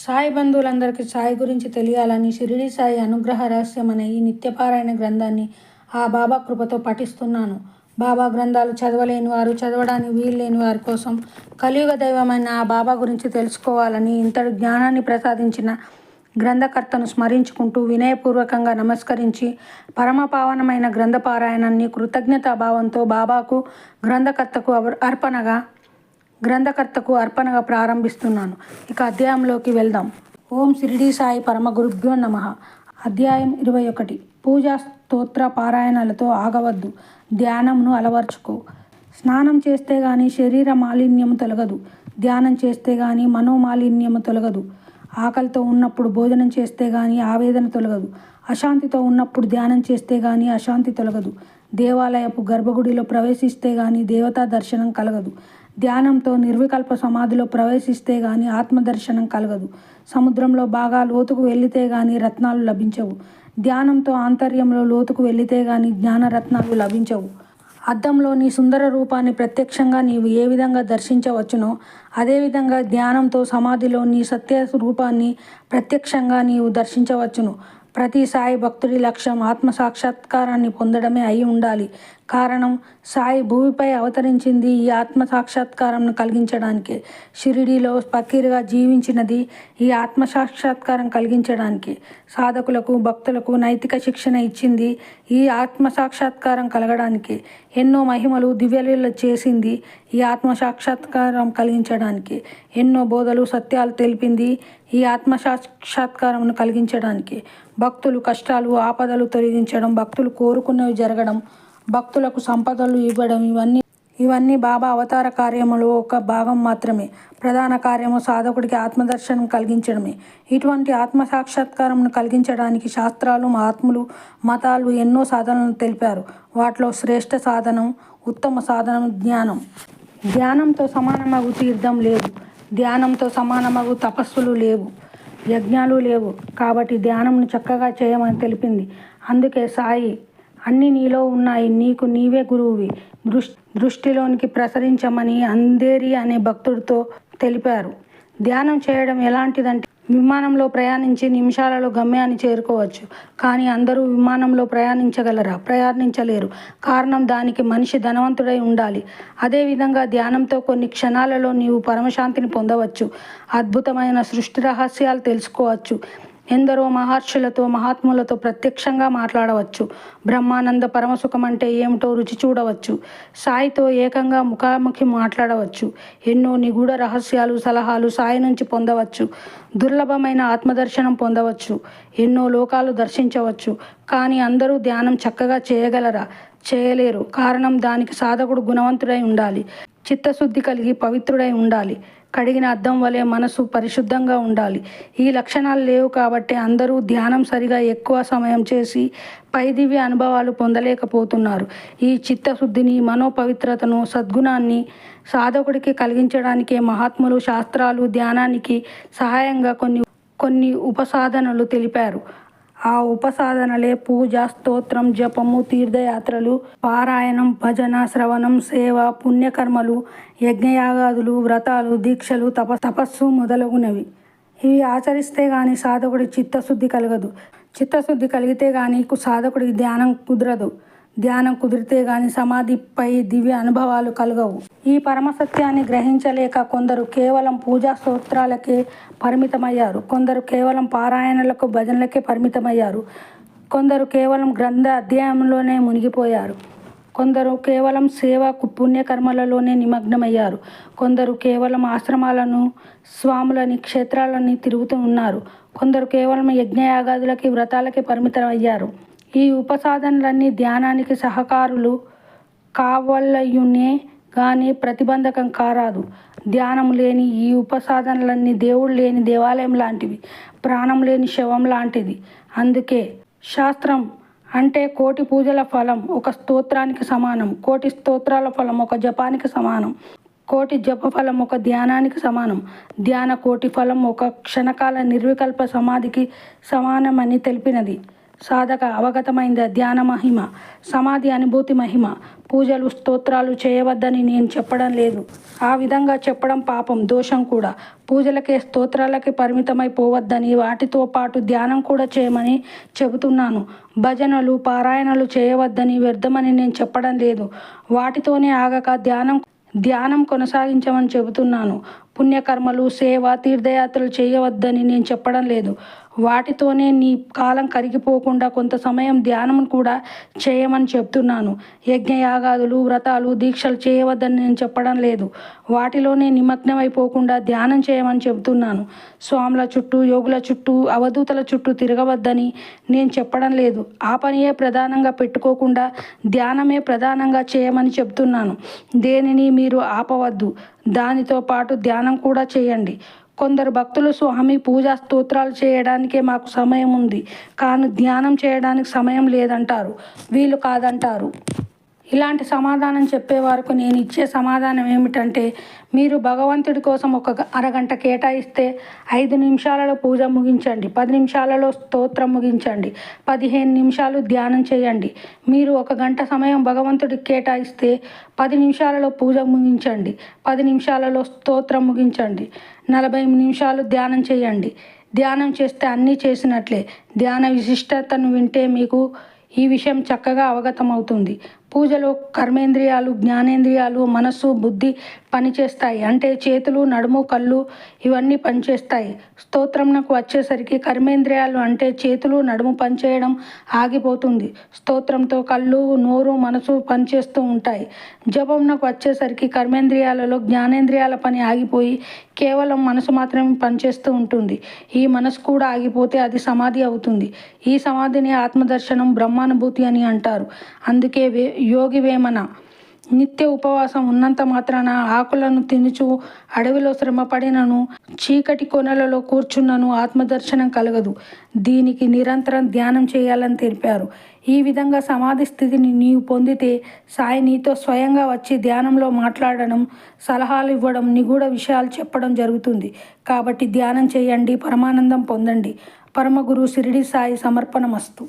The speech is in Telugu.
సాయి బంధువులందరికీ సాయి గురించి తెలియాలని షిరిడి సాయి అనుగ్రహ రహస్యం అనే ఈ నిత్యపారాయణ గ్రంథాన్ని ఆ బాబా కృపతో పఠిస్తున్నాను. బాబా గ్రంథాలు చదవలేని వారు, చదవడానికి వీలు లేని వారి కోసం కలియుగ దైవమైన ఆ బాబా గురించి తెలుసుకోవాలని ఇంతటి జ్ఞానాన్ని ప్రసాదించిన గ్రంథకర్తను స్మరించుకుంటూ వినయపూర్వకంగా నమస్కరించి పరమపావనమైన గ్రంథపారాయణాన్ని కృతజ్ఞతాభావంతో బాబాకు గ్రంథకర్తకు అర్పణగా ప్రారంభిస్తున్నాను. ఇక అధ్యాయంలోకి వెళ్దాం. ఓం షిరిడి సాయి పరమ గురుభ్యో నమః. అధ్యాయం 21. పూజా స్తోత్ర పారాయణలతో ఆగవద్దు, ధ్యానంను అలవర్చుకో. స్నానం చేస్తే గాని శరీర మాలిన్యము తొలగదు, ధ్యానం చేస్తే గాని మనోమాలిన్యము తొలగదు. ఆకలితో ఉన్నప్పుడు భోజనం చేస్తే గాని ఆవేదన తొలగదు, అశాంతితో ఉన్నప్పుడు ధ్యానం చేస్తే గాని అశాంతి తొలగదు. దేవాలయపు గర్భగుడిలో ప్రవేశిస్తే గాని దేవతా దర్శనం కలగదు, ధ్యానంతో నిర్వికల్ప సమాధిలో ప్రవేశిస్తే గాని ఆత్మదర్శనం కలగదు. సముద్రంలో బాగా లోతుకు వెళితే గాని రత్నాలు లభించవు, ధ్యానంతో ఆంతర్యంలో లోతుకు వెళితే గాని జ్ఞానరత్నాలు లభించవు. అద్దంలో నీ సుందర రూపాన్ని ప్రత్యక్షంగా నీవు ఏ విధంగా దర్శించవచ్చునో అదేవిధంగా ధ్యానంతో సమాధిలో నీ సత్య రూపాన్ని ప్రత్యక్షంగా నీవు దర్శించవచ్చును. ప్రతి సాయి భక్తుడి లక్ష్యం ఆత్మసాక్షాత్కారాన్ని పొందడమే అయి ఉండాలి. కారణం, సాయి భూమిపై అవతరించింది ఈ ఆత్మసాక్షాత్కారంను కలిగించడానికే. షిరిడీలో ఫకీరుగా జీవించినది ఈ ఆత్మసాక్షాత్కారం కలిగించడానికే. సాధకులకు, భక్తులకు నైతిక శిక్షణ ఇచ్చింది ఈ ఆత్మసాక్షాత్కారం కలగడానికే. ఎన్నో మహిమలు, దివ్యలీలలు చేసింది ఈ ఆత్మసాక్షాత్కారం కలిగించడానికి. ఎన్నో బోధలు, సత్యాలు తెలిపింది ఈ ఆత్మసాక్షాత్కారంను కలిగించడానికి. భక్తులు కష్టాలు, ఆపదలు తొలగించడం, భక్తులు కోరుకున్నవి జరగడం, భక్తులకు సంపదలు ఇవ్వడం, ఇవన్నీ బాబా అవతార కార్యములో ఒక భాగం మాత్రమే. ప్రధాన కార్యము సాధకుడికి ఆత్మదర్శనం కలిగించడమే. ఇటువంటి ఆత్మసాక్షాత్కారంను కలిగించడానికి శాస్త్రాలు, మహాత్ములు, మతాలు ఎన్నో సాధనలను తెలిపారు. వాటిలో శ్రేష్ఠ సాధనం, ఉత్తమ సాధనం ధ్యానం. ధ్యానంతో సమానమగు తీర్థం లేదు, ధ్యానంతో సమానమగు తపస్సులు లేవు, యజ్ఞాలు లేవు. కాబట్టి ధ్యానంను చక్కగా చేయమని తెలిపింది. అందుకే సాయి అన్నీ నీలో ఉన్నాయి, నీకు నీవే గురువువి, దృష్టిలోనికి ప్రసరించమని అంధేరి అనే భక్తుడితో తెలిపారు. ధ్యానం చేయడం ఎలాంటిదంటే, విమానంలో ప్రయాణించి నిమిషాలలో గమ్యాన్ని చేరుకోవచ్చు. కానీ అందరూ విమానంలో ప్రయాణించలేరు. కారణం, దానికి మనిషి ధనవంతుడై ఉండాలి. అదేవిధంగా ధ్యానంతో కొన్ని క్షణాలలో నీవు పరమశాంతిని పొందవచ్చు, అద్భుతమైన సృష్టి రహస్యాలు తెలుసుకోవచ్చు, ఎందరో మహర్షులతో, మహాత్ములతో ప్రత్యక్షంగా మాట్లాడవచ్చు, బ్రహ్మానంద పరమసుఖం అంటే ఏమిటో రుచి చూడవచ్చు, సాయితో ఏకంగా ముఖాముఖి మాట్లాడవచ్చు, ఎన్నో నిగూఢ రహస్యాలు, సలహాలు సాయి నుంచి పొందవచ్చు, దుర్లభమైన ఆత్మదర్శనం పొందవచ్చు, ఎన్నో లోకాలు దర్శించవచ్చు. కానీ అందరూ ధ్యానం చక్కగా చేయగలరా? చేయలేరు. కారణం, దానికి సాధకుడు గుణవంతుడై ఉండాలి, చిత్తశుద్ధి కలిగి పవిత్రుడై ఉండాలి, కడిగిన అద్దం వలె మనసు పరిశుద్ధంగా ఉండాలి. ఈ లక్షణాలు లేవు కాబట్టి అందరూ ధ్యానం సరిగా ఎక్కువ సమయం చేసి పై దివ్య అనుభవాలు పొందలేకపోతున్నారు. ఈ చిత్తశుద్ధిని, మనోపవిత్రతను, సద్గుణాన్ని సాధకుడికి కలిగించడానికే మహాత్ములు శాస్త్రాలు ధ్యానానికి సహాయంగా కొన్ని ఉపసాధనలు తెలిపారు. ఆ ఉపసాధనలే పూజ, స్తోత్రం, జపము, తీర్థయాత్రలు, పారాయణం, భజన, శ్రవణం, సేవ, పుణ్యకర్మలు, యజ్ఞయాగాదులు, వ్రతాలు, దీక్షలు, తపస్సు మొదలగునవి. ఇవి ఆచరిస్తే గాని సాధకుడి చిత్తశుద్ధి కలగదు. చిత్తశుద్ధి కలిగితే గాని సాధకుడికి ధ్యానం కుదరదు. ధ్యానం కుదిరితే గాని సమాధిపై దివ్య అనుభవాలు కలగవు. ఈ పరమసత్యాన్ని గ్రహించలేక కొందరు కేవలం పూజా స్తోత్రాలకే పరిమితమయ్యారు, కొందరు కేవలం పారాయణలకు, భజనలకే పరిమితమయ్యారు, కొందరు కేవలం గ్రంథ అధ్యాయంలోనే మునిగిపోయారు, కొందరు కేవలం సేవ, పుణ్యకర్మలలోనే నిమగ్నమయ్యారు, కొందరు కేవలం ఆశ్రమాలను, స్వాములని, క్షేత్రాలని తిరుగుతూ ఉన్నారు, కొందరు కేవలం యజ్ఞయాగాదులకి, వ్రతాలకి పరిమితమయ్యారు. ఈ ఉపసాధనలన్నీ ధ్యానానికి సహకారులు కావలయునే గాని ప్రతిబంధకం కారాదు. ధ్యానం లేని ఈ ఉపసాధనలన్నీ దేవుడు లేని దేవాలయం లాంటివి, ప్రాణం లేని శవం లాంటిది. అందుకే శాస్త్రం అంటే కోటి పూజల ఫలం ఒక స్తోత్రానికి సమానం, కోటి స్తోత్రాల ఫలం ఒక జపానికి సమానం, కోటి జప ఫలం ఒక ధ్యానానికి సమానం, ధ్యాన కోటి ఫలం ఒక క్షణకాల నిర్వికల్ప సమాధికి సమానమని తెలిపినది. సాధక అవగతమైంది ధ్యాన మహిమ, సమాధి అనుభూతి మహిమ. పూజలు స్తోత్రాలు చేయవద్దని నేను చెప్పడం లేదు. ఆ విధంగా చెప్పడం పాపం, దోషం కూడా. పూజలకే స్తోత్రాలకే పరిమితమైపోవద్దని, వాటితో పాటు ధ్యానం కూడా చేయమని చెబుతున్నాను. భజనలు పారాయణలు చేయవద్దని, వ్యర్థమని నేను చెప్పడం లేదు. వాటితోనే ఆగక ధ్యానం కొనసాగించమని చెబుతున్నాను. పుణ్యకర్మలు, సేవ, తీర్థయాత్రలు చేయవద్దని నేను చెప్పడం లేదు. వాటితోనే నీ కాలం కరిగిపోకుండా కొంత సమయం ధ్యానం కూడా చేయమని చెప్తున్నాను. యజ్ఞయాగాదులు, వ్రతాలు, దీక్షలు చేయవద్దని నేను చెప్పడం లేదు. వాటిలోనే నిమగ్నమైపోకుండా ధ్యానం చేయమని చెబుతున్నాను. స్వాముల చుట్టూ, యోగుల చుట్టూ, అవధూతల చుట్టూ తిరగవద్దని నేను చెప్పడం లేదు. ఆ పనియే ప్రధానంగా పెట్టుకోకుండా ధ్యానమే ప్రధానంగా చేయమని చెబుతున్నాను. దేనిని మీరు ఆపవద్దు. దానితో పాటు ధ్యానం కూడా చేయండి. కొందరు భక్తులు, స్వామి పూజా స్తోత్రాలు చేయడానికే మాకు సమయం ఉంది, కానీ ధ్యానం చేయడానికి సమయం లేదంటారు. వీళ్ళు కాదంటారు. ఇలాంటి సమాధానం చెప్పేవారికి నేను ఇచ్చే సమాధానం ఏమిటంటే, మీరు భగవంతుడి కోసం ఒక అరగంట కేటాయిస్తే 5 నిమిషాలలో పూజ ముగించండి, 10 నిమిషాలలో స్తోత్రం ముగించండి, 15 నిమిషాలు ధ్యానం చేయండి. మీరు 1 గంట సమయం భగవంతుడికి కేటాయిస్తే 10 నిమిషాలలో పూజ ముగించండి, 10 నిమిషాలలో స్తోత్రం ముగించండి, 40 నిమిషాలు ధ్యానం చేయండి. ధ్యానం చేస్తే అన్నీ చేసినట్లే. ధ్యాన విశిష్టతను వింటే మీకు ఈ విషయం చక్కగా అవగతమవుతుంది. పూజలో కర్మేంద్రియాలు, జ్ఞానేంద్రియాలు, మనస్సు, బుద్ధి పనిచేస్తాయి. అంటే చేతులు, నడుము, కళ్ళు ఇవన్నీ పనిచేస్తాయి. స్తోత్రంకు వచ్చేసరికి కర్మేంద్రియాలు అంటే చేతులు, నడుము పనిచేయడం ఆగిపోతుంది. స్తోత్రంతో కళ్ళు, నోరు, మనసు పనిచేస్తూ ఉంటాయి. జపంకు వచ్చేసరికి కర్మేంద్రియాలలో జ్ఞానేంద్రియాల పని ఆగిపోయి కేవలం మనసు మాత్రమే పనిచేస్తూ ఉంటుంది. ఈ మనసు కూడా ఆగిపోతే అది సమాధి అవుతుంది. ఈ సమాధిని ఆత్మదర్శనం, బ్రహ్మానుభూతి అని అంటారు. అందుకే యోగి వేమన నిత్య ఉపవాసం ఉన్నంత మాత్రాన ఆకులను తినుచు అడవిలో శ్రమపడినను, చీకటి కొనలలో కూర్చున్నను ఆత్మదర్శనం కలగదు. దీనికి నిరంతరం ధ్యానం చేయాలని తెలిపారు. ఈ విధంగా సమాధి స్థితిని నీవు పొందితే సాయి నీతో స్వయంగా వచ్చి ధ్యానంలో మాట్లాడడం, సలహాలు ఇవ్వడం, నిగూఢ విషయాలు చెప్పడం జరుగుతుంది. కాబట్టి ధ్యానం చేయండి, పరమానందం పొందండి. పరమగురు షిరిడి సాయి సమర్పణమస్తు.